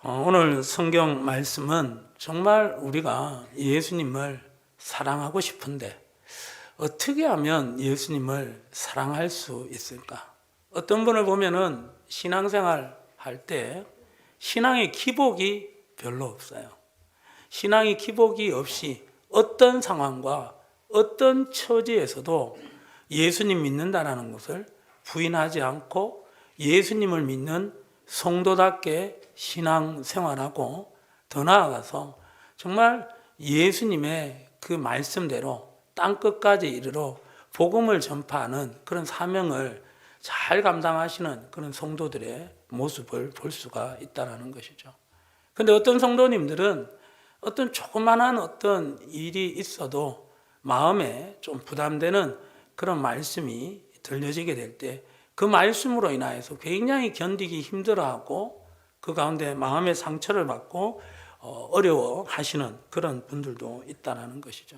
오늘 성경 말씀은 정말 우리가 예수님을 사랑하고 싶은데 어떻게 하면 예수님을 사랑할 수 있을까? 어떤 분을 보면은 신앙생활 할 때 신앙의 기복이 별로 없어요. 신앙의 기복이 없이 어떤 상황과 어떤 처지에서도 예수님 믿는다는 것을 부인하지 않고 예수님을 믿는 성도답게 신앙생활하고 더 나아가서 정말 예수님의 그 말씀대로 땅끝까지 이르러 복음을 전파하는 그런 사명을 잘 감당하시는 그런 성도들의 모습을 볼 수가 있다는 것이죠. 근데 어떤 성도님들은 어떤 조그만한 어떤 일이 있어도 마음에 좀 부담되는 그런 말씀이 들려지게 될 때 그 말씀으로 인하여서 굉장히 견디기 힘들어하고 그 가운데 마음의 상처를 받고 어려워하시는 그런 분들도 있다는 것이죠.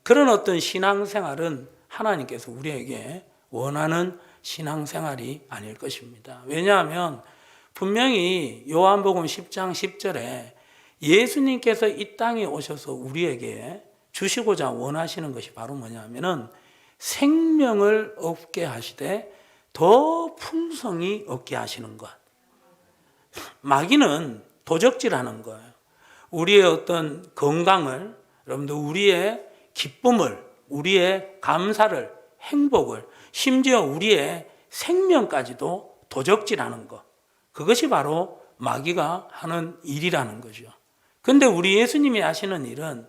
그런 어떤 신앙생활은 하나님께서 우리에게 원하는 신앙생활이 아닐 것입니다. 왜냐하면 분명히 요한복음 10장 10절에 예수님께서 이 땅에 오셔서 우리에게 주시고자 원하시는 것이 바로 뭐냐면은 생명을 얻게 하시되 더 풍성히 얻게 하시는 것. 마귀는 도적질하는 거예요. 우리의 어떤 건강을, 여러분들 우리의 기쁨을, 우리의 감사를, 행복을, 심지어 우리의 생명까지도 도적질하는 것. 그것이 바로 마귀가 하는 일이라는 거죠. 그런데 우리 예수님이 하시는 일은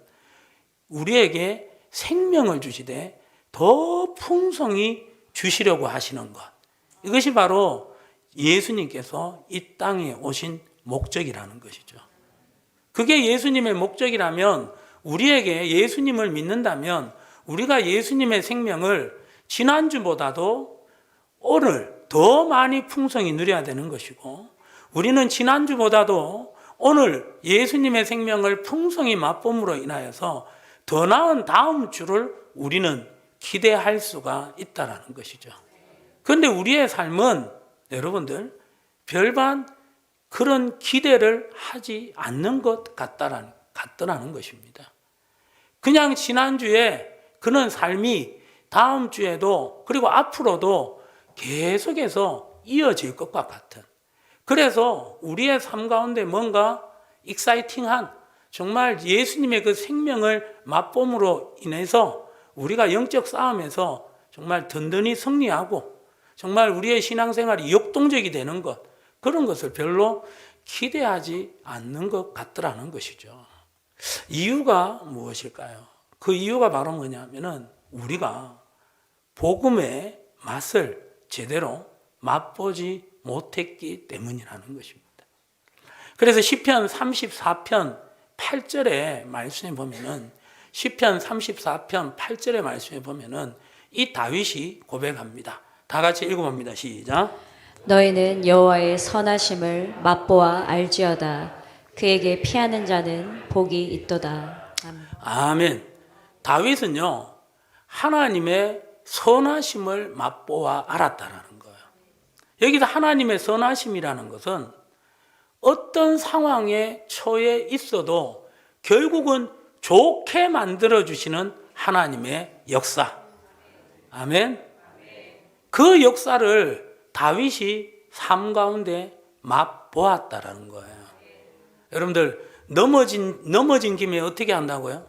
우리에게 생명을 주시되 더 풍성히 주시려고 하시는 것. 이것이 바로 예수님께서 이 땅에 오신 목적이라는 것이죠. 그게 예수님의 목적이라면 우리에게 예수님을 믿는다면 우리가 예수님의 생명을 지난주보다도 오늘 더 많이 풍성히 누려야 되는 것이고 우리는 지난주보다도 오늘 예수님의 생명을 풍성히 맛봄으로 인하여서 더 나은 다음 주를 우리는 기대할 수가 있다는 것이죠. 그런데 우리의 삶은 여러분들 별반 그런 기대를 하지 않는 것 같더라는 것입니다. 그냥 지난주에 그런 삶이 다음 주에도 그리고 앞으로도 계속해서 이어질 것과 같은, 그래서 우리의 삶 가운데 뭔가 익사이팅한 정말 예수님의 그 생명을 맛봄으로 인해서 우리가 영적 싸움에서 정말 든든히 승리하고 정말 우리의 신앙생활이 역동적이 되는 것, 그런 것을 별로 기대하지 않는 것 같더라는 것이죠. 이유가 무엇일까요? 그 이유가 바로 뭐냐면은 우리가 복음의 맛을 제대로 맛보지 못했기 때문이라는 것입니다. 그래서 시편 34편 8절의 말씀에 보면은 시편 34편 8절의 말씀에 보면은 이 다윗이 고백합니다. 다 같이 읽어봅니다. 시작. 너희는 여호와의 선하심을 맛보아 알지어다. 그에게 피하는 자는 복이 있도다. 아멘. 아멘. 다윗은요 하나님의 선하심을 맛보아 알았다라는 거예요. 여기서 하나님의 선하심이라는 것은 어떤 상황에 처해 있어도 결국은 좋게 만들어주시는 하나님의 역사. 아멘. 그 역사를 다윗이 삶 가운데 맛보았다라는 거예요. 여러분들 넘어진 김에 어떻게 한다고요?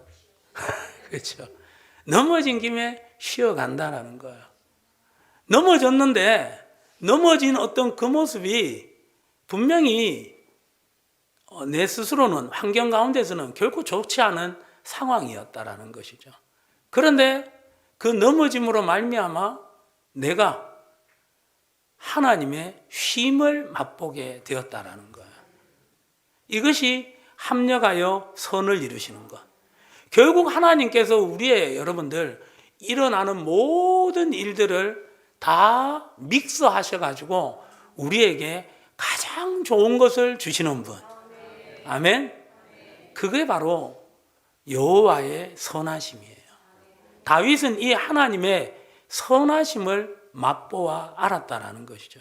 그렇죠. 넘어진 김에 쉬어간다라는 거예요. 넘어졌는데 넘어진 어떤 그 모습이 분명히 내 스스로는 환경 가운데서는 결코 좋지 않은 상황이었다라는 것이죠. 그런데 그 넘어짐으로 말미암아 내가 하나님의 쉼을 맛보게 되었다라는 거예요. 이것이 합력하여 선을 이루시는 것. 결국 하나님께서 우리의 여러분들 일어나는 모든 일들을 다 믹스하셔가지고 우리에게 가장 좋은 것을 주시는 분. 아멘. 그게 바로 여호와의 선하심이에요. 다윗은 이 하나님의 선하심을 맛보아 알았다라는 것이죠.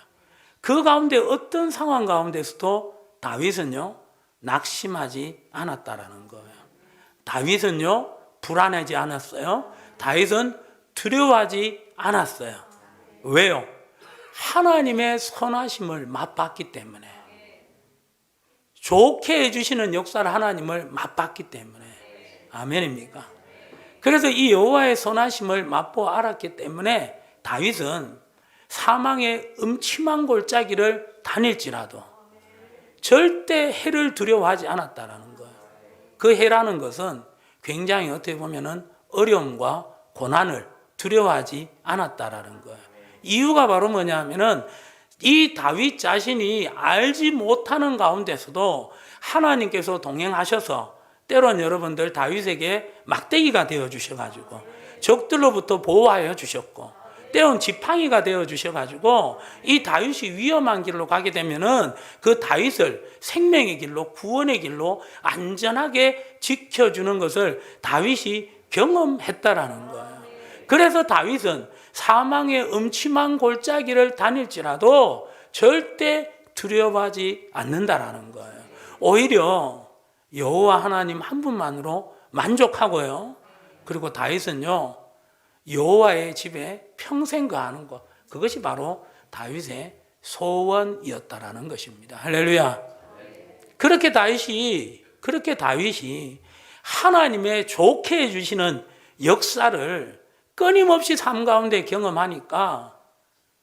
그 가운데 어떤 상황 가운데서도 다윗은요 낙심하지 않았다라는 거예요. 다윗은요 불안하지 않았어요. 다윗은 두려워하지 않았어요. 왜요? 하나님의 선하심을 맛봤기 때문에, 좋게 해주시는 역사를 하나님을 맛봤기 때문에. 아멘입니까? 그래서 이 여호와의 선하심을 맛보아 알았기 때문에 다윗은 사망의 음침한 골짜기를 다닐지라도 절대 해를 두려워하지 않았다라는 거예요. 그 해라는 것은 굉장히 어떻게 보면은 어려움과 고난을 두려워하지 않았다라는 거예요. 이유가 바로 뭐냐면은 이 다윗 자신이 알지 못하는 가운데서도 하나님께서 동행하셔서 때론 여러분들 다윗에게 막대기가 되어 주셔가지고 적들로부터 보호하여 주셨고, 때론 지팡이가 되어 주셔가지고 이 다윗이 위험한 길로 가게 되면은 그 다윗을 생명의 길로, 구원의 길로 안전하게 지켜주는 것을 다윗이 경험했다라는 거예요. 그래서 다윗은 사망의 음침한 골짜기를 다닐지라도 절대 두려워하지 않는다라는 거예요. 오히려 여호와 하나님 한 분만으로 만족하고요. 그리고 다윗은요 여호와의 집에 평생 거하는 것, 그것이 바로 다윗의 소원이었다라는 것입니다. 할렐루야. 그렇게 다윗이 하나님의 좋게 해주시는 역사를 끊임없이 삶 가운데 경험하니까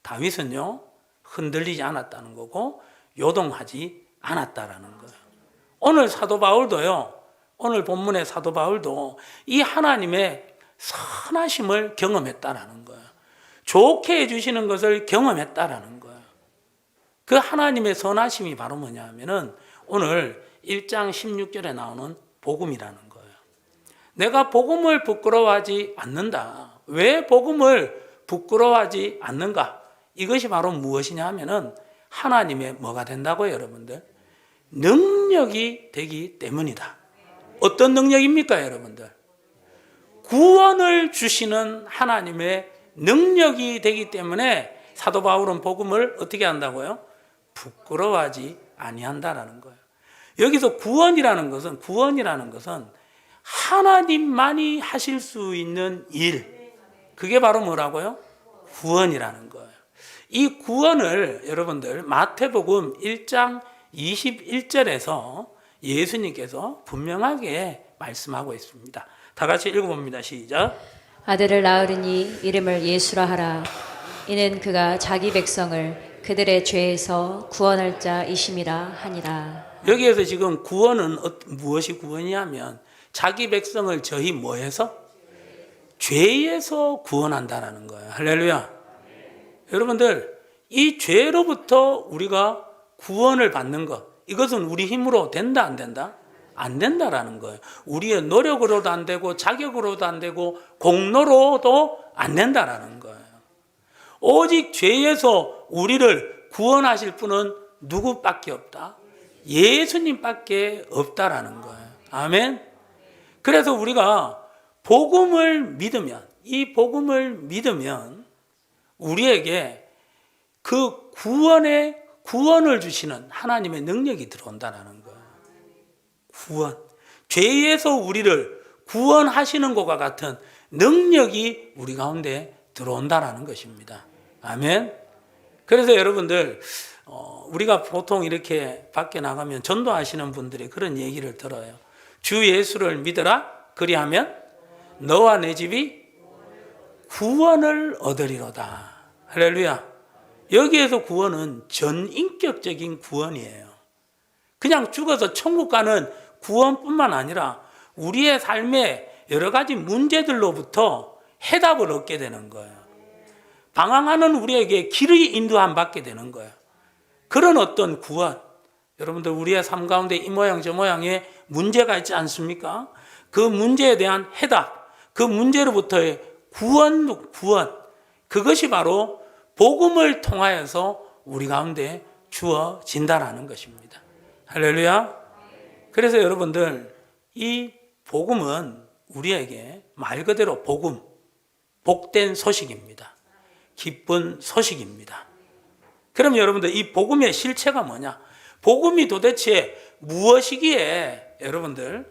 다윗은요 흔들리지 않았다는 거고 요동하지 않았다라는 거예요. 오늘 사도 바울도요, 오늘 본문의 사도 바울도 이 하나님의 선하심을 경험했다라는 거예요. 좋게 해주시는 것을 경험했다라는 거예요. 그 하나님의 선하심이 바로 뭐냐 하면은 오늘 1장 16절에 나오는 복음이라는 거예요. 내가 복음을 부끄러워하지 않는다. 왜 복음을 부끄러워하지 않는가? 이것이 바로 무엇이냐 하면은 하나님의 뭐가 된다고요, 여러분들? 능력이 되기 때문이다. 어떤 능력입니까, 여러분들? 구원을 주시는 하나님의 능력이 되기 때문에 사도 바울은 복음을 어떻게 한다고요? 부끄러워하지 아니한다라는 거예요. 여기서 구원이라는 것은 하나님만이 하실 수 있는 일, 그게 바로 뭐라고요? 구원이라는 거예요. 이 구원을 여러분들 마태복음 1장 21절에서 예수님께서 분명하게 말씀하고 있습니다. 다 같이 읽어봅니다. 시작. 아들을 낳으리니 이름을 예수라 하라. 이는 그가 자기 백성을 그들의 죄에서 구원할 자이심이라 하니라. 여기에서 지금 구원은 무엇이 구원이냐면 자기 백성을 저희 뭐해서? 죄에서 구원한다라는 거예요. 할렐루야. 여러분들 이 죄로부터 우리가 구원을 받는 것, 이것은 우리 힘으로 된다 안 된다? 안 된다라는 거예요. 우리의 노력으로도 안 되고 자격으로도 안 되고 공로로도 안 된다라는 거예요. 오직 죄에서 우리를 구원하실 분은 누구밖에 없다? 예수님밖에 없다라는 거예요. 아멘. 그래서 우리가 복음을 믿으면, 이 복음을 믿으면 우리에게 그 구원을 주시는 하나님의 능력이 들어온다는 거예요. 구원. 죄에서 우리를 구원하시는 것과 같은 능력이 우리 가운데 들어온다는 것입니다. 아멘. 그래서 여러분들 우리가 보통 이렇게 밖에 나가면 전도하시는 분들이 그런 얘기를 들어요. 주 예수를 믿어라. 그리하면 너와 내 집이 구원을 얻으리로다. 할렐루야. 여기에서 구원은 전인격적인 구원이에요. 그냥 죽어서 천국 가는 구원뿐만 아니라 우리의 삶의 여러 가지 문제들로부터 해답을 얻게 되는 거예요. 방황하는 우리에게 길의 인도함 받게 되는 거예요. 그런 어떤 구원. 여러분들 우리의 삶 가운데 이 모양 저 모양의 문제가 있지 않습니까? 그 문제에 대한 해답, 그 문제로부터의 구원. 그것이 바로 복음을 통하여서 우리 가운데 주어진다라는 것입니다. 할렐루야. 그래서 여러분들 이 복음은 우리에게 말 그대로 복음, 복된 소식입니다. 기쁜 소식입니다. 그럼 여러분들 이 복음의 실체가 뭐냐? 복음이 도대체 무엇이기에 여러분들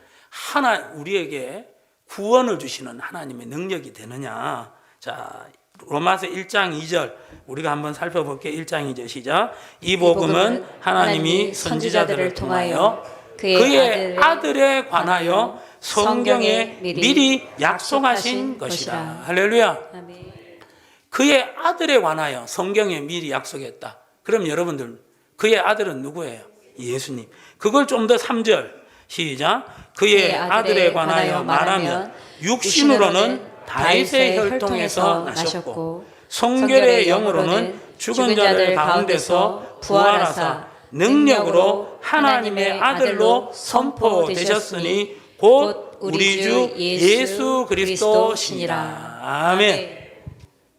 우리에게 구원을 주시는 하나님의 능력이 되느냐? 자, 로마서 1장 2절 우리가 한번 살펴볼게요. 1장 2절 시작. 이 복음은 하나님이 선지자들을 통하여 그의 아들에 관하여 성경에 미리 약속하신 것이라. 할렐루야. 아멘. 그의 아들에 관하여 성경에 미리 약속했다. 그럼 여러분들 그의 아들은 누구예요? 예수님. 그걸 좀 더 3절 시작. 그의 아들에 관하여 말하면 육신으로는 다윗의 혈통에서 나셨고 성결의 영으로는 죽은 자들 가운데서 부활하사 능력으로 하나님의 아들로 선포되셨으니 곧 우리 주 예수 그리스도시니라. 아멘.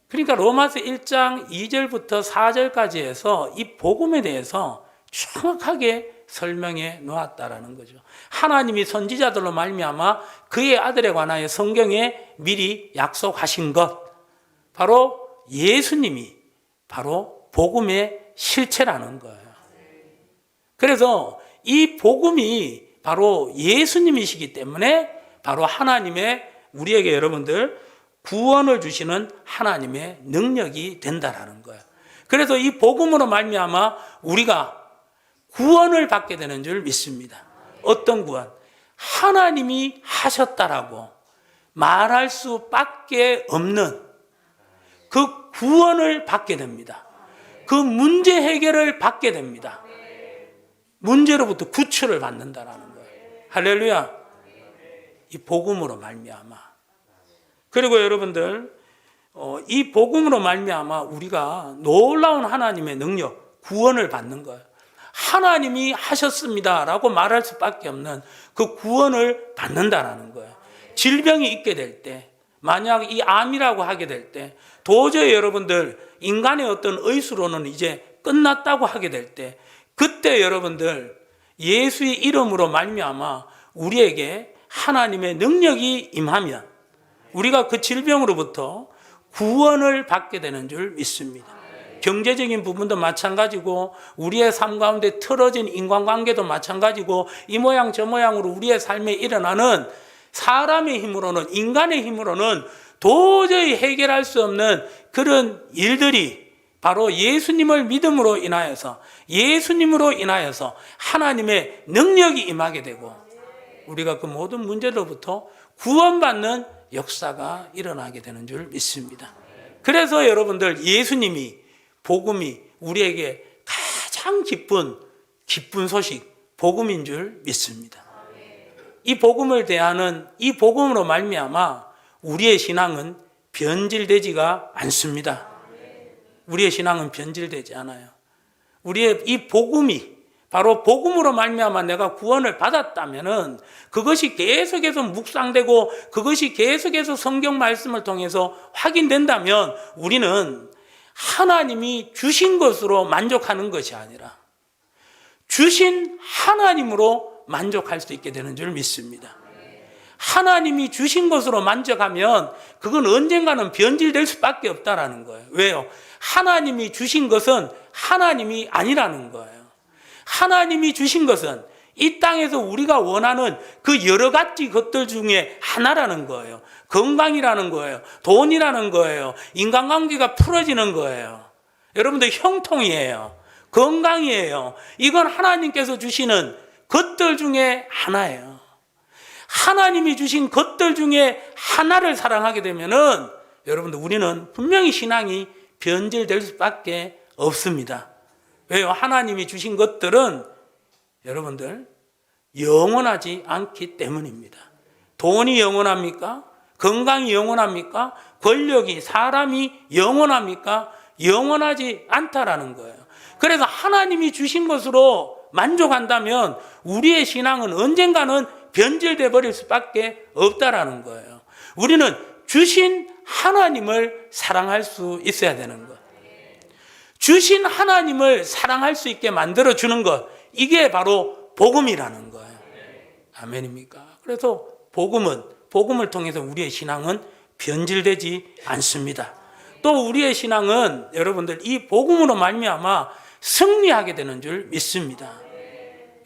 그러니까 로마서 1장 2절부터 4절까지 해서 이 복음에 대해서 정확하게 설명해 놓았다라는 거죠. 하나님이 선지자들로 말미암아 그의 아들에 관하여 성경에 미리 약속하신 것, 바로 예수님이 바로 복음의 실체라는 거예요. 그래서 이 복음이 바로 예수님이시기 때문에 바로 하나님의 우리에게 여러분들 구원을 주시는 하나님의 능력이 된다라는 거예요. 그래서 이 복음으로 말미암아 우리가 구원을 받게 되는 줄 믿습니다. 어떤 구원? 하나님이 하셨다라고 말할 수밖에 없는 그 구원을 받게 됩니다. 그 문제 해결을 받게 됩니다. 문제로부터 구출을 받는다라는 거예요. 할렐루야. 이 복음으로 말미암아. 그리고 여러분들 이 복음으로 말미암아 우리가 놀라운 하나님의 능력, 구원을 받는 거예요. 하나님이 하셨습니다라고 말할 수밖에 없는 그 구원을 받는다라는 거예요. 질병이 있게 될 때, 만약 이 암이라고 하게 될 때, 도저히 여러분들 인간의 어떤 의수로는 이제 끝났다고 하게 될 때, 그때 여러분들 예수의 이름으로 말미암아 우리에게 하나님의 능력이 임하면 우리가 그 질병으로부터 구원을 받게 되는 줄 믿습니다. 경제적인 부분도 마찬가지고 우리의 삶 가운데 틀어진 인간관계도 마찬가지고 이 모양 저 모양으로 우리의 삶에 일어나는 사람의 힘으로는, 인간의 힘으로는 도저히 해결할 수 없는 그런 일들이 바로 예수님을 믿음으로 인하여서, 예수님으로 인하여서 하나님의 능력이 임하게 되고 우리가 그 모든 문제로부터 구원받는 역사가 일어나게 되는 줄 믿습니다. 그래서 여러분들 예수님이, 복음이 우리에게 가장 기쁜 소식, 복음인 줄 믿습니다. 이 복음을 대하는, 이 복음으로 말미암아 우리의 신앙은 변질되지가 않습니다. 우리의 신앙은 변질되지 않아요. 우리의 이 복음이, 바로 복음으로 말미암아 내가 구원을 받았다면은 그것이 계속해서 묵상되고 그것이 계속해서 성경 말씀을 통해서 확인된다면 우리는 하나님이 주신 것으로 만족하는 것이 아니라 주신 하나님으로 만족할 수 있게 되는 줄 믿습니다. 하나님이 주신 것으로 만족하면 그건 언젠가는 변질될 수밖에 없다라는 거예요. 왜요? 하나님이 주신 것은 하나님이 아니라는 거예요. 하나님이 주신 것은 이 땅에서 우리가 원하는 그 여러 가지 것들 중에 하나라는 거예요. 건강이라는 거예요. 돈이라는 거예요. 인간관계가 풀어지는 거예요. 여러분들 형통이에요. 건강이에요. 이건 하나님께서 주시는 것들 중에 하나예요. 하나님이 주신 것들 중에 하나를 사랑하게 되면은 여러분들 우리는 분명히 신앙이 변질될 수밖에 없습니다. 왜요? 하나님이 주신 것들은 여러분들 영원하지 않기 때문입니다. 돈이 영원합니까? 건강이 영원합니까? 권력이, 사람이 영원합니까? 영원하지 않다라는 거예요. 그래서 하나님이 주신 것으로 만족한다면 우리의 신앙은 언젠가는 변질돼 버릴 수밖에 없다라는 거예요. 우리는 주신 하나님을 사랑할 수 있어야 되는 것. 주신 하나님을 사랑할 수 있게 만들어주는 것, 이게 바로 복음이라는 거예요. 아멘입니까? 그래서 복음을 통해서 우리의 신앙은 변질되지 않습니다. 또 우리의 신앙은 여러분들 이 복음으로 말미암아 승리하게 되는 줄 믿습니다.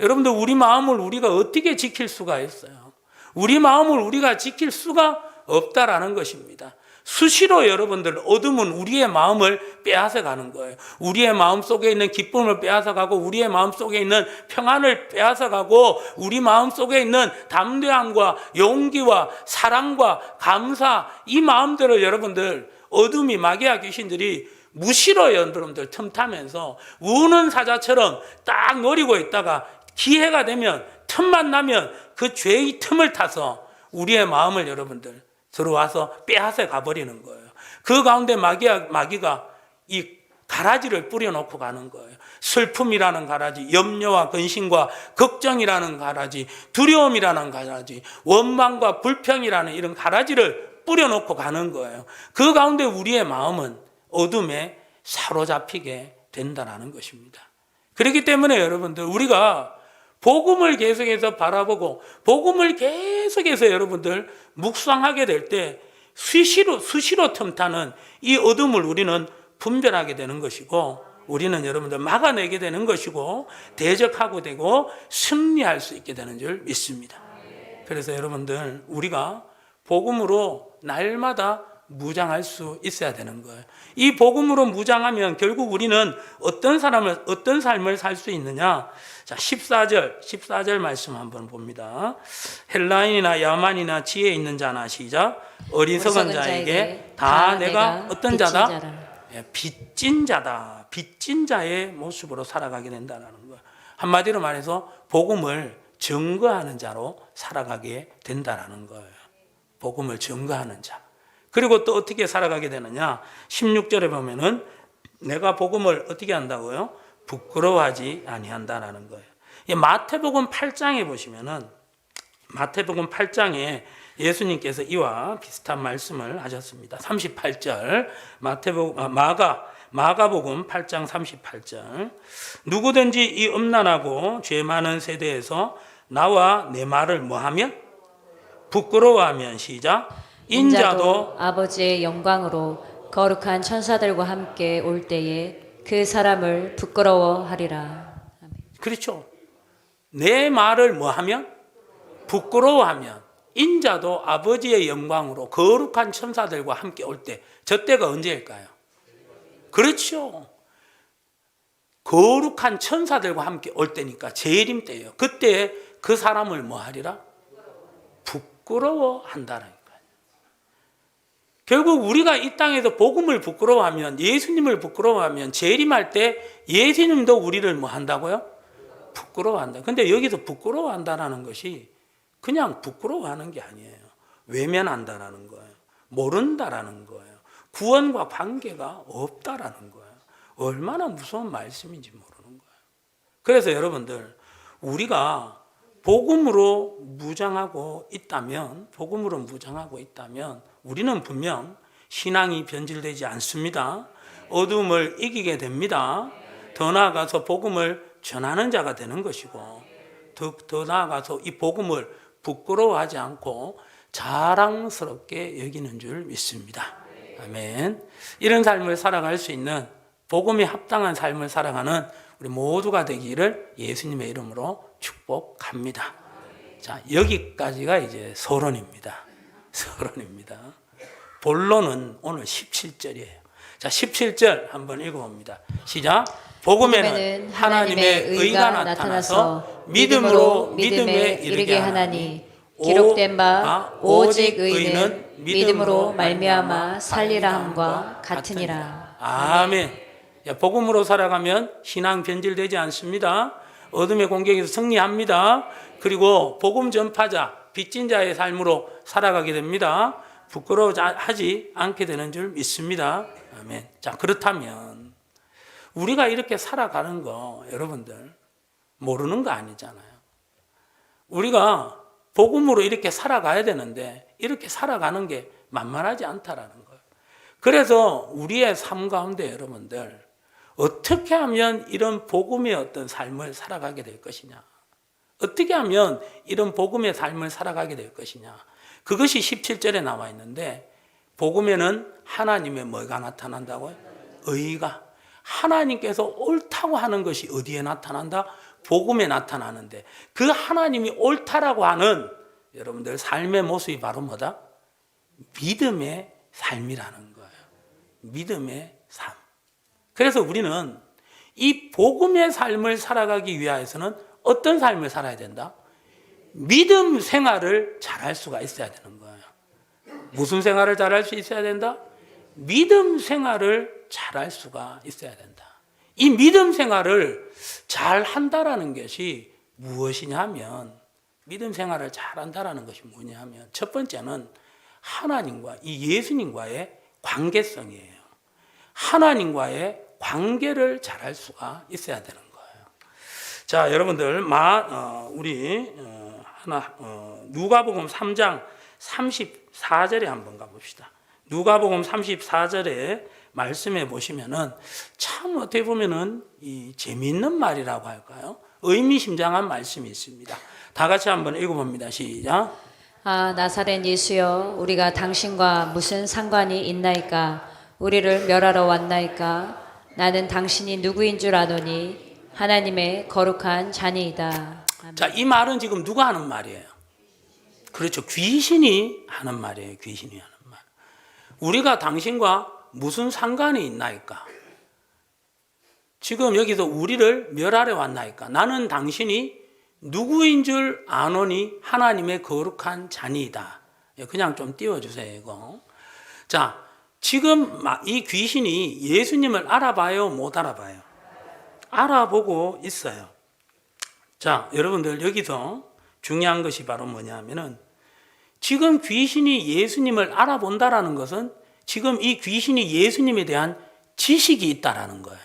여러분들 우리 마음을 우리가 어떻게 지킬 수가 있어요? 우리 마음을 우리가 지킬 수가 없다라는 것입니다. 수시로 여러분들 어둠은 우리의 마음을 빼앗아 가는 거예요. 우리의 마음 속에 있는 기쁨을 빼앗아 가고 우리의 마음 속에 있는 평안을 빼앗아 가고 우리 마음 속에 있는 담대함과 용기와 사랑과 감사, 이 마음들을 여러분들 어둠이 마귀와 귀신들이 무시로 여러분들 틈타면서 우는 사자처럼 딱 노리고 있다가 기회가 되면, 틈만 나면 그 죄의 틈을 타서 우리의 마음을 여러분들 들어와서 빼앗아 가버리는 거예요. 그 가운데 마귀가 이 가라지를 뿌려놓고 가는 거예요. 슬픔이라는 가라지, 염려와 근심과 걱정이라는 가라지, 두려움이라는 가라지, 원망과 불평이라는 이런 가라지를 뿌려놓고 가는 거예요. 그 가운데 우리의 마음은 어둠에 사로잡히게 된다는 것입니다. 그렇기 때문에 여러분들 우리가 복음을 계속해서 바라보고 복음을 계속해서 여러분들 묵상하게 될 때 수시로 틈타는 이 어둠을 우리는 분별하게 되는 것이고, 우리는 여러분들 막아내게 되는 것이고, 대적하고 되고 승리할 수 있게 되는 줄 믿습니다. 그래서 여러분들 우리가 복음으로 날마다 무장할 수 있어야 되는 거예요. 이 복음으로 무장하면 결국 우리는 어떤 삶을 살 수 있느냐? 자, 14절 말씀 한번 봅니다. 헬라인이나 야만이나 지혜 있는 자나, 시작. 어리석은 자에게 다 내가 어떤 자다? 빚진 자다. 빚진 자의 모습으로 살아가게 된다는 거예요. 한마디로 말해서 복음을 증거하는 자로 살아가게 된다는 거예요. 복음을 증거하는 자. 그리고 또 어떻게 살아가게 되느냐? 16절에 보면은 내가 복음을 어떻게 한다고요? 부끄러워하지 아니한다라는 거예요. 마태복음 8장에 보시면은, 마태복음 8장에 예수님께서 이와 비슷한 말씀을 하셨습니다. 38절 마가복음 8장 38절, 누구든지 이 음란하고 죄 많은 세대에서 나와 내 말을 뭐하면? 부끄러워하면, 시작. 인자도 아버지의 영광으로 거룩한 천사들과 함께 올 때에 그 사람을 부끄러워하리라. 그렇죠. 내 말을 뭐하면? 부끄러워하면 인자도 아버지의 영광으로 거룩한 천사들과 함께 올 때, 저 때가 언제일까요? 그렇죠. 거룩한 천사들과 함께 올 때니까 재림 때예요. 그때 그 사람을 뭐하리라? 부끄러워한다는 거예요. 결국 우리가 이 땅에서 복음을 부끄러워하면, 예수님을 부끄러워하면 재림할 때 예수님도 우리를 뭐 한다고요? 부끄러워한다. 근데 여기서 부끄러워한다는 것이 그냥 부끄러워하는 게 아니에요. 외면한다라는 거예요. 모른다라는 거예요. 구원과 관계가 없다라는 거예요. 얼마나 무서운 말씀인지 모르는 거예요. 그래서 여러분들 우리가 복음으로 무장하고 있다면 우리는 분명 신앙이 변질되지 않습니다. 어둠을 이기게 됩니다. 더 나아가서 복음을 전하는 자가 되는 것이고, 더 나아가서 이 복음을 부끄러워하지 않고 자랑스럽게 여기는 줄 믿습니다. 아멘. 이런 삶을 살아갈 수 있는, 복음에 합당한 삶을 살아가는 우리 모두가 되기를 예수님의 이름으로 축복합니다. 자, 여기까지가 이제 서론입니다. 본론은 오늘 17절이에요. 자, 17절 한번 읽어봅니다. 시작. 복음에는 하나님의 의가 나타나서 믿음으로 믿음에 이르게 하나니, 기록된 바 오직 의는 믿음으로 말미암아 살리라 함과 같으니라. 아멘. 복음으로 살아가면 신앙 변질되지 않습니다. 어둠의 공격에서 승리합니다. 그리고 복음 전파자, 빚진 자의 삶으로 살아가게 됩니다. 부끄러워하지 않게 되는 줄 믿습니다. 아멘. 자, 그렇다면 우리가 이렇게 살아가는 거 여러분들 모르는 거 아니잖아요. 우리가 복음으로 이렇게 살아가야 되는데 이렇게 살아가는 게 만만하지 않다라는 거예요. 그래서 우리의 삶 가운데 여러분들 어떻게 하면 이런 복음의 어떤 삶을 살아가게 될 것이냐, 어떻게 하면 이런 복음의 삶을 살아가게 될 것이냐, 그것이 17절에 나와 있는데, 복음에는 하나님의 뭐가 나타난다고요? 의가. 하나님께서 옳다고 하는 것이 어디에 나타난다? 복음에 나타나는데, 그 하나님이 옳다라고 하는 여러분들 삶의 모습이 바로 뭐다? 믿음의 삶이라는 거예요. 믿음의 삶. 그래서 우리는 이 복음의 삶을 살아가기 위해서는 어떤 삶을 살아야 된다? 믿음 생활을 잘할 수가 있어야 되는 거예요. 무슨 생활을 잘할 수 있어야 된다? 믿음 생활을 잘할 수가 있어야 된다. 이 믿음 생활을 잘 한다라는 것이 무엇이냐면, 믿음 생활을 잘 한다라는 것이 뭐냐면, 첫 번째는 하나님과 이 예수님과의 관계성이에요. 하나님과의 관계를 잘할 수가 있어야 되는 거예요. 자, 여러분들 우리 누가복음 3장 34절에 한번 가봅시다. 누가복음 34절에 말씀해 보시면은 참 어떻게 보면은 이 재미있는 말이라고 할까요? 의미심장한 말씀이 있습니다. 다 같이 한번 읽어봅니다. 시작. 아, 나사렛 예수여, 우리가 당신과 무슨 상관이 있나이까? 우리를 멸하러 왔나이까? 나는 당신이 누구인 줄 아노니 하나님의 거룩한 자니이다. 아멘. 자, 이 말은 지금 누가 하는 말이에요? 그렇죠. 귀신이 하는 말이에요. 귀신이 하는 말. 우리가 당신과 무슨 상관이 있나이까? 지금 여기서 우리를 멸하러 왔나이까? 나는 당신이 누구인 줄 아노니 하나님의 거룩한 자니이다. 그냥 좀 띄워주세요, 이거. 자, 지금 이 귀신이 예수님을 알아봐요, 못 알아봐요? 알아보고 있어요. 자, 여러분들 여기서 중요한 것이 바로 뭐냐면은, 지금 귀신이 예수님을 알아본다라는 것은 지금 이 귀신이 예수님에 대한 지식이 있다라는 거예요.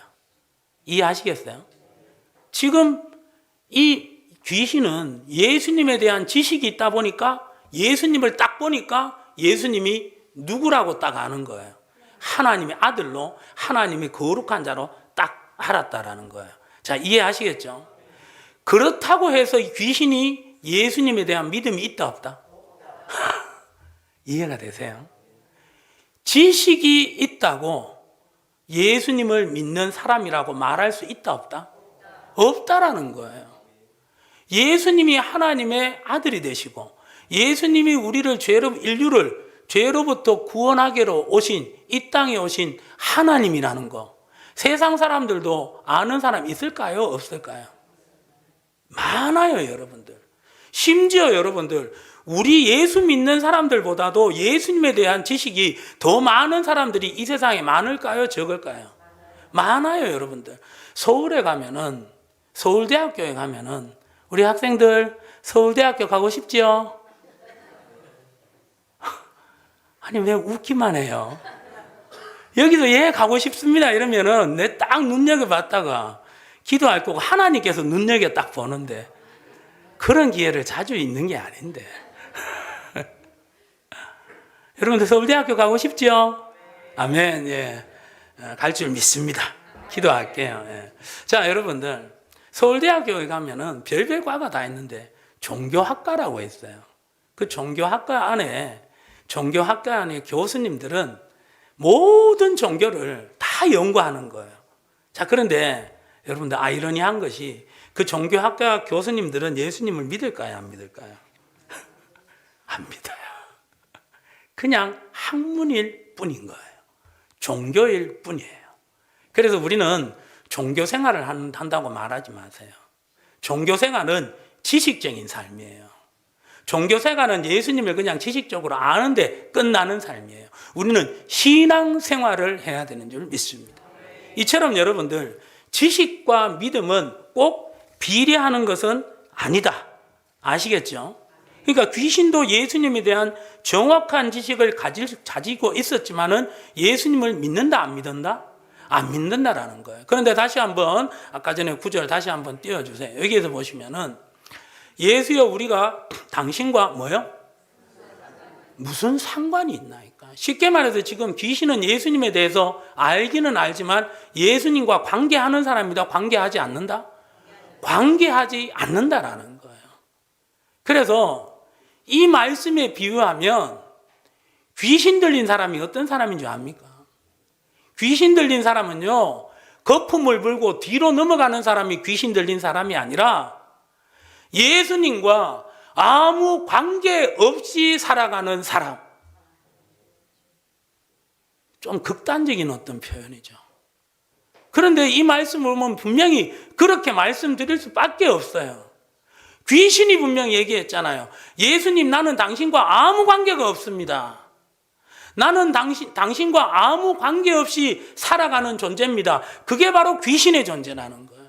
이해하시겠어요? 지금 이 귀신은 예수님에 대한 지식이 있다 보니까 예수님을 딱 보니까 예수님이 누구라고 딱 아는 거예요. 하나님의 아들로, 하나님의 거룩한 자로 딱 알았다라는 거예요. 자, 이해하시겠죠? 그렇다고 해서 이 귀신이 예수님에 대한 믿음이 있다 없다? 이해가 되세요? 지식이 있다고 예수님을 믿는 사람이라고 말할 수 있다 없다? 없다라는 거예요. 예수님이 하나님의 아들이 되시고 예수님이 우리를 인류를 죄로부터 구원하기로 오신, 이 땅에 오신 하나님이라는 거, 세상 사람들도 아는 사람 있을까요? 없을까요? 많아요, 여러분들. 심지어 여러분들, 우리 예수 믿는 사람들보다도 예수님에 대한 지식이 더 많은 사람들이 이 세상에 많을까요? 적을까요? 많아요, 여러분들. 서울대학교에 가면은 우리 학생들 서울대학교 가고 싶지요? 아니, 왜 웃기만 해요? 여기서 가고 싶습니다 이러면은 내 딱 눈여겨봤다가 기도할 거고 하나님께서 눈여겨 딱 보는데, 그런 기회를 자주 있는 게 아닌데. 여러분들 서울대학교 가고 싶지요? 아멘. 예. 갈 줄 믿습니다. 기도할게요. 예. 자, 여러분들 서울대학교에 가면은 별별 과가 다 있는데 종교학과라고 있어요. 그 종교학과 안에 교수님들은 모든 종교를 다 연구하는 거예요. 자, 그런데 여러분들 아이러니한 것이 그 종교학과 교수님들은 예수님을 믿을까요? 안 믿을까요? 안 믿어요. 그냥 학문일 뿐인 거예요. 종교일 뿐이에요. 그래서 우리는 종교 생활을 한다고 말하지 마세요. 종교 생활은 지식적인 삶이에요. 종교 생활은 예수님을 그냥 지식적으로 아는데 끝나는 삶이에요. 우리는 신앙 생활을 해야 되는 줄 믿습니다. 이처럼 여러분들, 지식과 믿음은 꼭 비례하는 것은 아니다. 아시겠죠? 그러니까 귀신도 예수님에 대한 정확한 지식을 가지고 있었지만은 예수님을 믿는다, 안 믿는다? 안 믿는다라는 거예요. 그런데 다시 한번, 아까 전에 9절 다시 한번 띄워주세요. 여기에서 보시면은, 예수여, 우리가 당신과 뭐요? 무슨 상관이 있나이까? 쉽게 말해서 지금 귀신은 예수님에 대해서 알기는 알지만 예수님과 관계하는 사람이다, 관계하지 않는다? 관계하지 않는다라는 거예요. 그래서 이 말씀에 비유하면 귀신 들린 사람이 어떤 사람인 줄 압니까? 귀신 들린 사람은요, 거품을 불고 뒤로 넘어가는 사람이 귀신 들린 사람이 아니라 예수님과 아무 관계 없이 살아가는 사람. 좀 극단적인 어떤 표현이죠. 그런데 이 말씀을 보면 분명히 그렇게 말씀드릴 수밖에 없어요. 귀신이 분명히 얘기했잖아요. 예수님, 나는 당신과 아무 관계가 없습니다. 나는 당신과 아무 관계없이 살아가는 존재입니다. 그게 바로 귀신의 존재라는 거예요.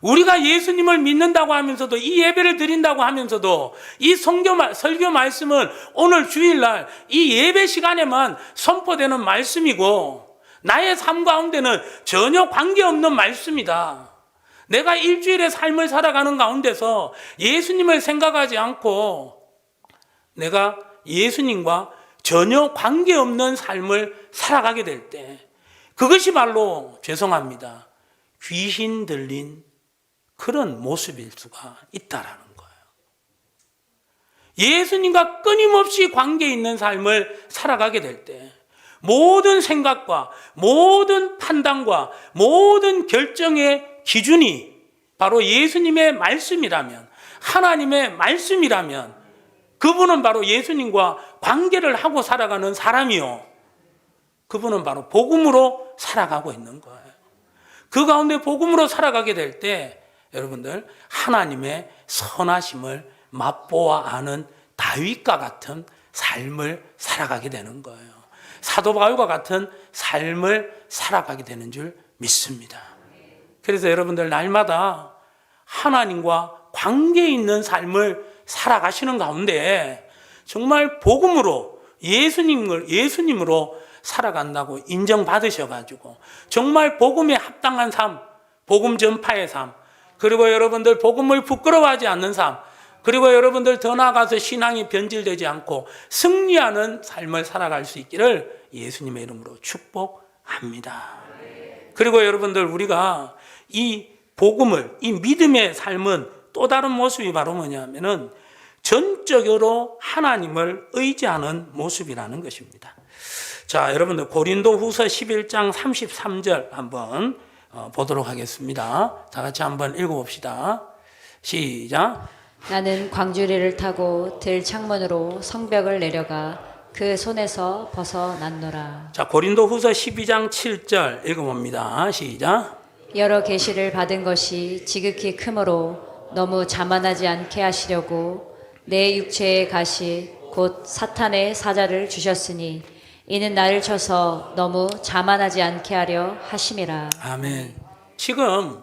우리가 예수님을 믿는다고 하면서도, 이 예배를 드린다고 하면서도, 이 설교 말씀은 오늘 주일날 이 예배 시간에만 선포되는 말씀이고, 나의 삶 가운데는 전혀 관계없는 말씀이다. 내가 일주일의 삶을 살아가는 가운데서 예수님을 생각하지 않고 내가 예수님과 전혀 관계없는 삶을 살아가게 될 때, 그것이 바로, 죄송합니다, 귀신 들린 그런 모습일 수가 있다라는 거예요. 예수님과 끊임없이 관계 있는 삶을 살아가게 될 때, 모든 생각과 모든 판단과 모든 결정의 기준이 바로 예수님의 말씀이라면, 하나님의 말씀이라면, 그분은 바로 예수님과 관계를 하고 살아가는 사람이요, 그분은 바로 복음으로 살아가고 있는 거예요. 그 가운데 복음으로 살아가게 될 때 여러분들, 하나님의 선하심을 맛보아 아는 다윗과 같은 삶을 살아가게 되는 거예요. 사도 바울과 같은 삶을 살아가게 되는 줄 믿습니다. 그래서 여러분들, 날마다 하나님과 관계 있는 삶을 살아가시는 가운데 정말 복음으로, 예수님으로 살아간다고 인정받으셔가지고 정말 복음에 합당한 삶, 복음 전파의 삶, 그리고 여러분들 복음을 부끄러워하지 않는 삶, 그리고 여러분들 더 나아가서 신앙이 변질되지 않고 승리하는 삶을 살아갈 수 있기를 예수님의 이름으로 축복합니다. 그리고 여러분들, 우리가 이 복음을, 이 믿음의 삶은 또 다른 모습이 바로 뭐냐면은 전적으로 하나님을 의지하는 모습이라는 것입니다. 자, 여러분들 고린도 후서 11장 33절 한번 보도록 하겠습니다. 다 같이 한번 읽어봅시다. 시작. 나는 광주리를 타고 들 창문으로 성벽을 내려가 그 손에서 벗어났노라. 자, 고린도 후서 12장 7절 읽어봅니다. 시작. 여러 계시를 받은 것이 지극히 크므로 너무 자만하지 않게 하시려고 내 육체의 가시 곧 사탄의 사자를 주셨으니 이는 나를 쳐서 너무 자만하지 않게 하려 하심이라. 아멘. 지금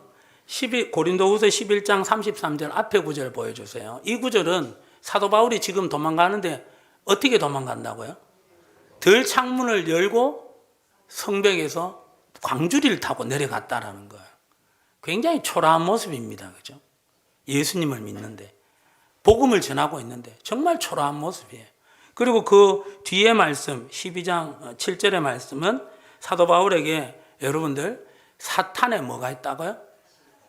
고린도후서 11장 33절 앞에 구절 보여주세요. 이 구절은 사도 바울이 지금 도망가는데 어떻게 도망간다고요? 들 창문을 열고 성벽에서 광주리를 타고 내려갔다라는 거예요. 굉장히 초라한 모습입니다. 그죠? 예수님을 믿는데, 복음을 전하고 있는데 정말 초라한 모습이에요. 그리고 그 뒤에 말씀 12장 7절의 말씀은 사도 바울에게, 여러분들, 사탄에 뭐가 있다고요?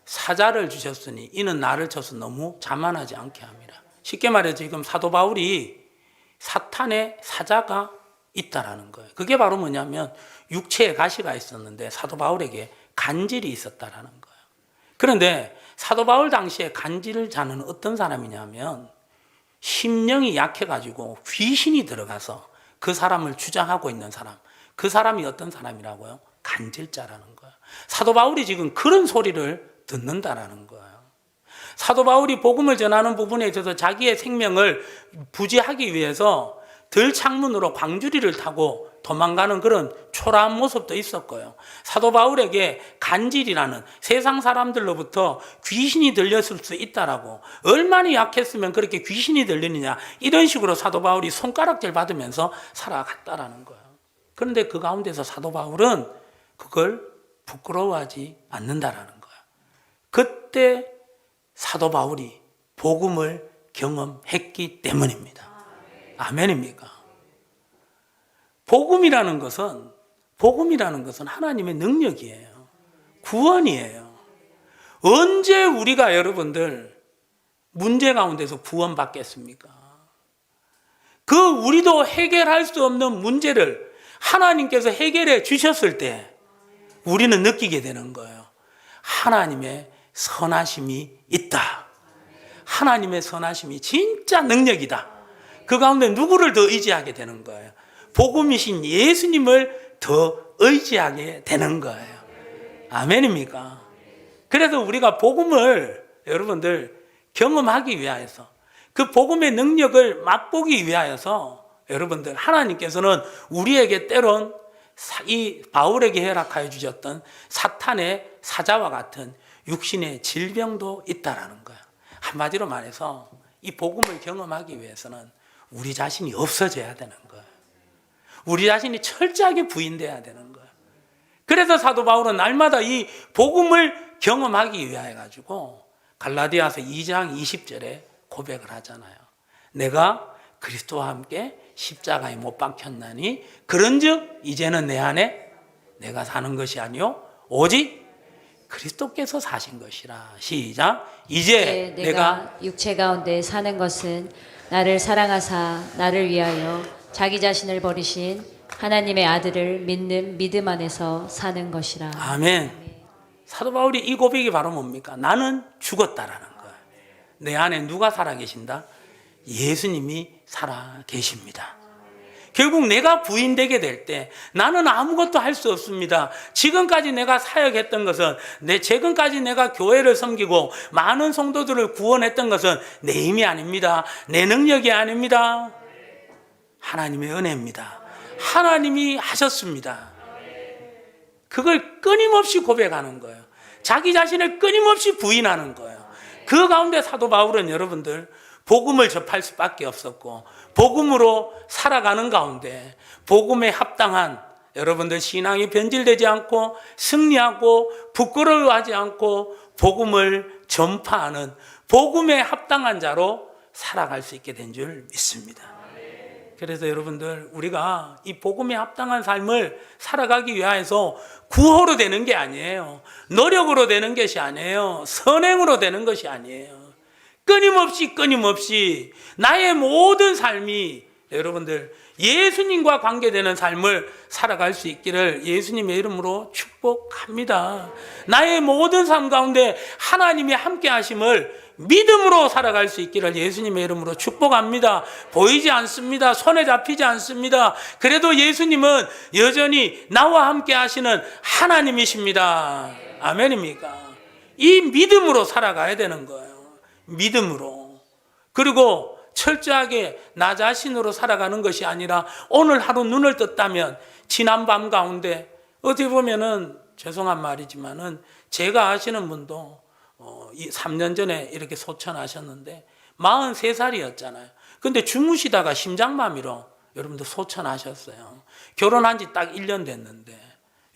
사자를 주셨으니 이는 나를 쳐서 너무 자만하지 않게 합니다. 쉽게 말해 지금 사도 바울이 사탄의 사자가 있다라는 거예요. 그게 바로 뭐냐면 육체에 가시가 있었는데 사도 바울에게 간질이 있었다라는 거예요. 그런데 사도 바울 당시에 간질 자는 어떤 사람이냐면 심령이 약해가지고 귀신이 들어가서 그 사람을 주장하고 있는 사람, 그 사람이 어떤 사람이라고요? 간질자라는 거예요. 사도 바울이 지금 그런 소리를 듣는다라는 거예요. 사도 바울이 복음을 전하는 부분에 있어서 자기의 생명을 부지하기 위해서 들 창문으로 광주리를 타고 도망가는 그런 초라한 모습도 있었고요. 사도 바울에게 간질이라는 세상 사람들로부터 귀신이 들렸을 수 있다라고, 얼마나 약했으면 그렇게 귀신이 들리느냐, 이런 식으로 사도 바울이 손가락질 받으면서 살아갔다라는 거예요. 그런데 그 가운데서 사도 바울은 그걸 부끄러워하지 않는다라는 거예요. 그때 사도 바울이 복음을 경험했기 때문입니다. 아멘입니까? 복음이라는 것은 하나님의 능력이에요. 구원이에요. 언제 우리가 여러분들 문제 가운데서 구원받겠습니까? 그 우리도 해결할 수 없는 문제를 하나님께서 해결해 주셨을 때 우리는 느끼게 되는 거예요. 하나님의 선하심이 있다. 하나님의 선하심이 진짜 능력이다. 그 가운데 누구를 더 의지하게 되는 거예요? 복음이신 예수님을 더 의지하게 되는 거예요. 아멘입니까? 그래서 우리가 복음을 여러분들 경험하기 위하여서, 그 복음의 능력을 맛보기 위하여서 여러분들, 하나님께서는 우리에게 때론 이 바울에게 허락하여 주셨던 사탄의 사자와 같은 육신의 질병도 있다라는 거예요. 한마디로 말해서 이 복음을 경험하기 위해서는 우리 자신이 없어져야 되는 거예요. 우리 자신이 철저하게 부인돼야 되는 거예요. 그래서 사도 바울은 날마다 이 복음을 경험하기 위하여 가지고 갈라디아서 2장 20절에 고백을 하잖아요. 내가 그리스도와 함께 십자가에 못 박혔나니 그런즉 이제는 내 안에 내가 사는 것이 아니요 오직 그리스도께서 사신 것이라. 시작. 이제 내가 육체 가운데 사는 것은 나를 사랑하사 나를 위하여 자기 자신을 버리신 하나님의 아들을 믿는 믿음 안에서 사는 것이라. 아멘. 사도 바울이 이 고백이 바로 뭡니까? 나는 죽었다라는 거예요. 내 안에 누가 살아계신다? 예수님이 살아계십니다. 결국 내가 부인되게 될 때 나는 아무것도 할 수 없습니다. 지금까지 내가 사역했던 것은, 지금까지 내가 교회를 섬기고 많은 성도들을 구원했던 것은 내 힘이 아닙니다. 내 능력이 아닙니다. 하나님의 은혜입니다. 하나님이 하셨습니다. 그걸 끊임없이 고백하는 거예요. 자기 자신을 끊임없이 부인하는 거예요. 그 가운데 사도 바울은 여러분들 복음을 접할 수밖에 없었고, 복음으로 살아가는 가운데 복음에 합당한, 여러분들 신앙이 변질되지 않고 승리하고 부끄러워하지 않고 복음을 전파하는 복음에 합당한 자로 살아갈 수 있게 된 줄 믿습니다. 그래서 여러분들, 우리가 이 복음에 합당한 삶을 살아가기 위해서 구호로 되는 게 아니에요. 노력으로 되는 것이 아니에요. 선행으로 되는 것이 아니에요. 끊임없이 나의 모든 삶이 여러분들 예수님과 관계되는 삶을 살아갈 수 있기를 예수님의 이름으로 축복합니다. 나의 모든 삶 가운데 하나님의 함께 하심을 믿음으로 살아갈 수 있기를 예수님의 이름으로 축복합니다. 보이지 않습니다. 손에 잡히지 않습니다. 그래도 예수님은 여전히 나와 함께 하시는 하나님이십니다. 아멘입니까? 이 믿음으로 살아가야 되는 거예요. 믿음으로. 그리고 철저하게 나 자신으로 살아가는 것이 아니라 오늘 하루 눈을 떴다면 지난 밤 가운데 어떻게 보면은 죄송한 말이지만은 제가 아시는 분도 3년 전에 이렇게 소천하셨는데 43살이었잖아요. 근데 주무시다가 심장마비로 여러분들 소천하셨어요. 결혼한 지 딱 1년 됐는데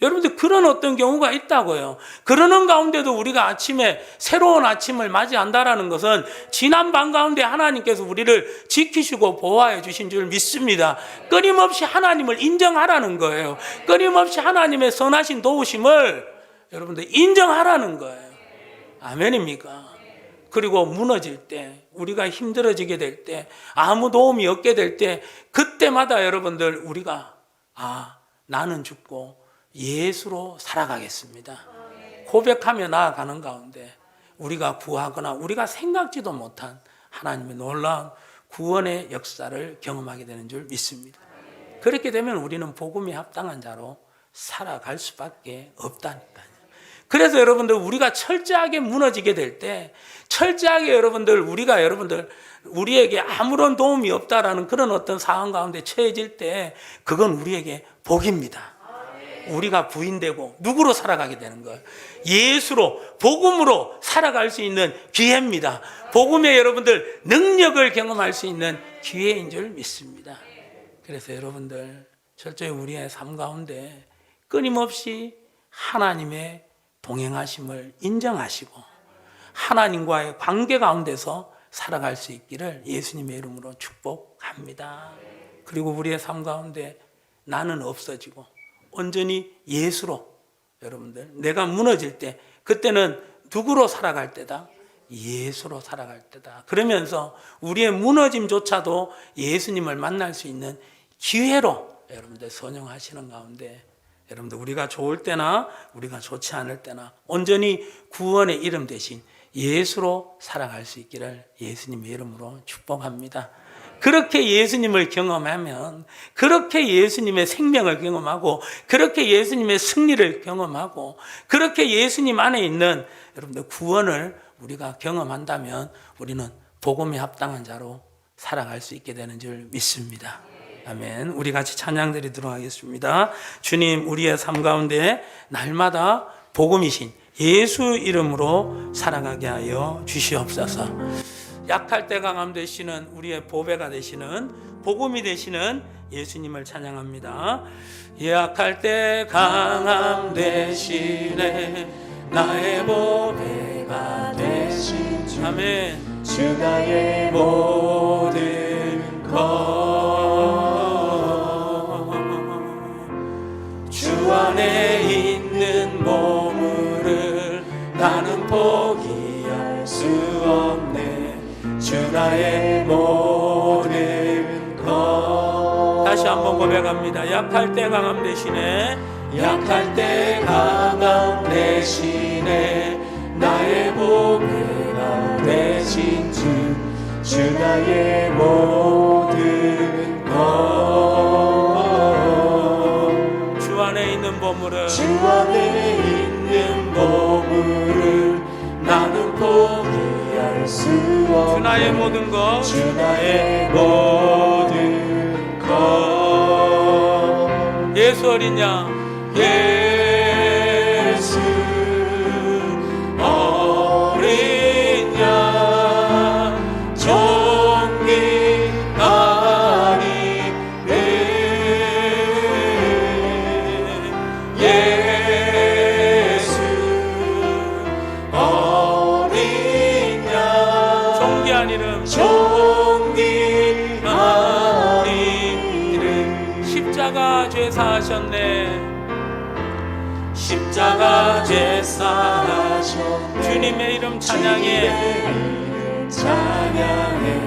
여러분들 그런 어떤 경우가 있다고요. 그러는 가운데도 우리가 아침에 새로운 아침을 맞이한다라는 것은 지난 밤 가운데 하나님께서 우리를 지키시고 보호해 주신 줄 믿습니다. 끊임없이 하나님을 인정하라는 거예요. 끊임없이 하나님의 선하신 도우심을 여러분들 인정하라는 거예요. 아멘입니까? 그리고 무너질 때, 우리가 힘들어지게 될 때, 아무 도움이 없게 될 때, 그때마다 여러분들 우리가 나는 죽고 예수로 살아가겠습니다. 고백하며 나아가는 가운데 우리가 구하거나 우리가 생각지도 못한 하나님의 놀라운 구원의 역사를 경험하게 되는 줄 믿습니다. 그렇게 되면 우리는 복음에 합당한 자로 살아갈 수밖에 없다니까요. 그래서 여러분들 우리가 철저하게 무너지게 될 때, 철저하게 우리에게 아무런 도움이 없다라는 그런 어떤 상황 가운데 처해질 때 그건 우리에게 복입니다. 우리가 부인되고 누구로 살아가게 되는 거예요? 예수로, 복음으로 살아갈 수 있는 기회입니다. 복음의 여러분들 능력을 경험할 수 있는 기회인 줄 믿습니다. 그래서 여러분들 철저히 우리의 삶 가운데 끊임없이 하나님의 동행하심을 인정하시고 하나님과의 관계 가운데서 살아갈 수 있기를 예수님의 이름으로 축복합니다. 그리고 우리의 삶 가운데 나는 없어지고 온전히 예수로, 여러분들 내가 무너질 때 그때는 누구로 살아갈 때다? 예수로 살아갈 때다. 그러면서 우리의 무너짐조차도 예수님을 만날 수 있는 기회로 여러분들 선용하시는 가운데 여러분들 우리가 좋을 때나 우리가 좋지 않을 때나 온전히 구원의 이름 대신 예수로 살아갈 수 있기를 예수님의 이름으로 축복합니다. 그렇게 예수님을 경험하면, 그렇게 예수님의 생명을 경험하고, 그렇게 예수님의 승리를 경험하고, 그렇게 예수님 안에 있는 여러분들 구원을 우리가 경험한다면 우리는 복음에 합당한 자로 살아갈 수 있게 되는 줄 믿습니다. 아멘. 우리 같이 찬양 드리도록 하겠습니다. 주님, 우리의 삶 가운데 날마다 복음이신 예수 이름으로 살아가게 하여 주시옵소서. 약할 때 강함 되시는 우리의 보배가 되시는 복음이 되시는 예수님을 찬양합니다. 약할 때 강함 되시네 나의 보배가 되신 주. 아멘. 주 나의 모든 것 주 안에 있는 보물을 나는 포기할 수 없네. 주 나의 모든 것. 다시 한번 고백합니다. 약할 때 강함 되시네 약할 때 강함 대신에 나의 보배가 되신 주 나의 모든 것. 주 안에 있는 보물을 주 안에 있는 보물을 나는 포기할 수 없네. 주 나의 모든 것 주 나의 모든 것. 예수 어린 양 예수 어린 양 존귀하니 예수 어린 양 존귀한 이름 존귀하니 이름. 십자가 죄사 하셨네. 십자가 제사하셨네. 주님의 이름 찬양해. 찬양해.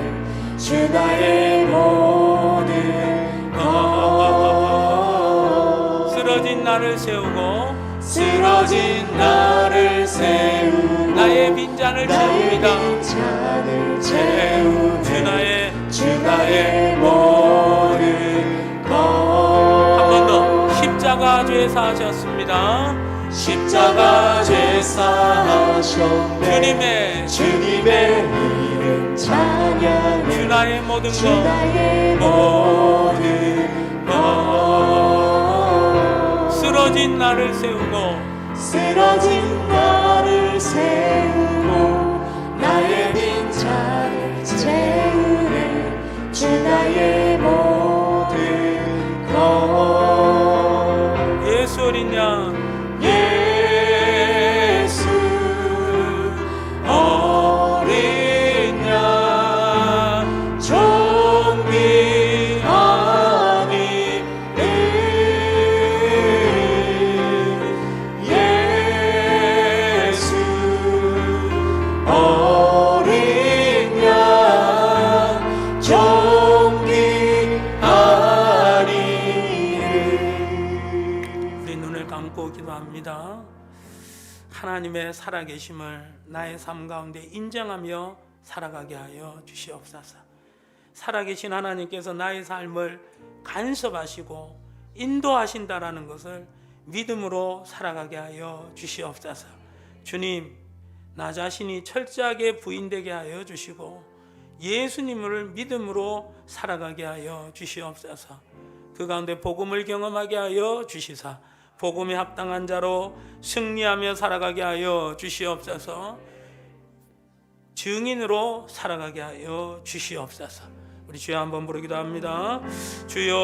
주 나의 모든 것. 쓰러진 나를 세우고 쓰러진 나를 세우고 나의 빈잔을 나의 채웁니다. 빈잔을 채우네. 주 나의 주 나의 모든 것. 한 번 더 십자가 죄사 하셨습니다. 십자가 제사하셨네. 주님의 이름 찬양해. 주 나의 모든 주 것 나의 모든 것. 쓰러진 나를 세우고 쓰러진 나를 세우고 나의 빈잔을 채우네. 주 나의 모든 것. 예수 어린 양 예수 어린 양 존귀하니 예수 어린 양 존귀하니. 우리 눈을 감고 기도합니다. 하나님의 살아계심을 나의 삶 가운데 인정하며 살아가게 하여 주시옵소서. 살아계신 하나님께서 나의 삶을 간섭하시고 인도하신다라는 것을 믿음으로 살아가게 하여 주시옵소서. 주님, 나 자신이 철저하게 부인되게 하여 주시고 예수님을 믿음으로 살아가게 하여 주시옵소서. 그 가운데 복음을 경험하게 하여 주시사 복음에 합당한 자로 승리하며 살아가게 하여 주시옵소서. 증인으로 살아가게 하여 주시옵소서. 우리 주여 한번 부르기도 합니다. 주여